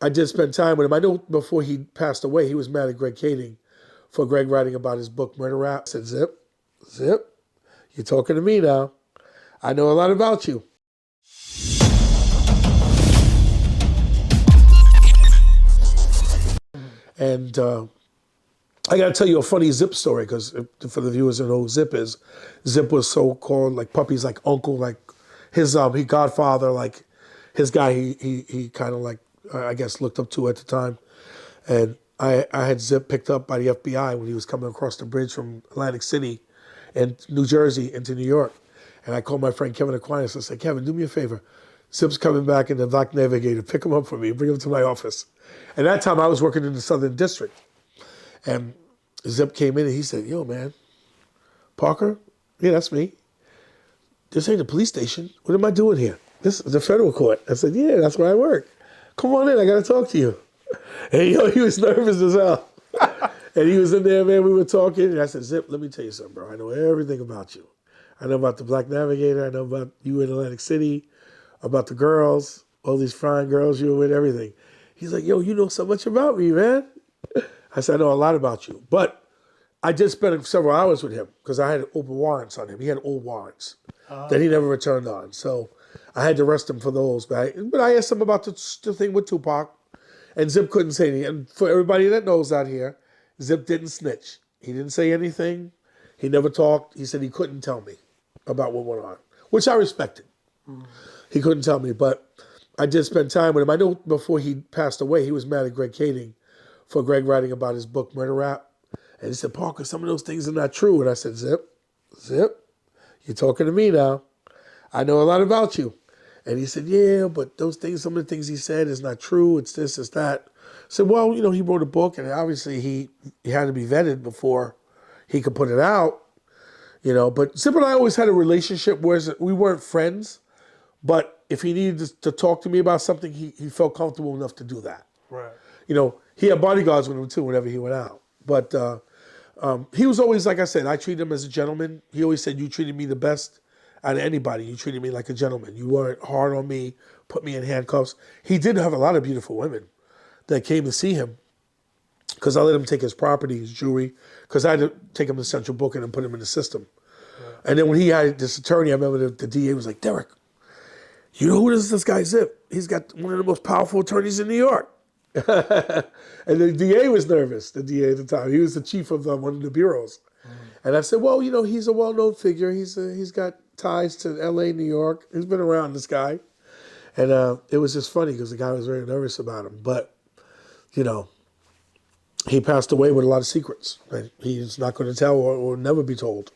I did spend time with him. I know before he passed away, he was mad at Greg Kading for Greg writing about his book, Murder Rap. I said, Zip, you're talking to me now. I know a lot about you. And I got to tell you a funny Zip story, because for the viewers who know who Zip is, Zip was so-called like Puppy's like uncle, like his he godfather, like his guy he kind of like, I guess, looked up to at the time. And I had Zip picked up by the FBI when he was coming across the bridge from Atlantic City and New Jersey into New York. And I called my friend Kevin Aquinas and said, Kevin, do me a favor. Zip's coming back in the Black Navigator. Pick him up for me. Bring him to my office. And that time I was working in the Southern District. And Zip came in and he said, yo, man, Parker? Yeah, that's me. This ain't the police station. What am I doing here? This is the federal court. I said, yeah, that's where I work. Come on in. I got to talk to you. And yo, he was nervous as hell. And he was in there, man. We were talking. And I said, Zip, let me tell you something, bro. I know everything about you. I know about the Black Navigator. I know about you in Atlantic City, about the girls, all these fine girls you were with, everything. He's like, yo, you know so much about me, man. I said, I know a lot about you. But I did spend several hours with him because I had open warrants on him. He had old warrants that he never returned on. So I had to arrest him for those. But I asked him about the thing with Tupac. And Zip couldn't say anything. And for everybody that knows out here, Zip didn't snitch. He didn't say anything. He never talked. He said he couldn't tell me about what went on, which I respected. He couldn't tell me, but I did spend time with him. I know before he passed away, he was mad at Greg Kading for Greg writing about his book, Murder Rap. And he said, Parker, some of those things are not true. And I said, Zip, you're talking to me now. I know a lot about you. And he said, yeah, but those things, some of the things he said is not true. It's this, it's that. I said, well, you know, he wrote a book, and obviously he had to be vetted before he could put it out, you know. But Zip and I always had a relationship where we weren't friends, but if he needed to talk to me about something, he felt comfortable enough to do that. Right. You know, he had bodyguards with him too whenever he went out. But he was always, like I said, I treated him as a gentleman. He always said, you treated me the best out of anybody. You treated me like a gentleman. You weren't hard on me, put me in handcuffs. He did have a lot of beautiful women that came to see him because I let him take his property, his jewelry, because I had to take him to central booking and put him in the system. Right. And then when he had this attorney, I remember the DA was like, Derrick, you know who this guy Zip? He's got one of the most powerful attorneys in New York. And the DA was nervous, the DA at the time. He was the chief of one of the bureaus. And I said, well, you know, he's a well-known figure. He's got ties to L.A., New York. He's been around, this guy. And it was just funny because the guy was very nervous about him. But, you know, he passed away with a lot of secrets that he's not going to tell or never be told.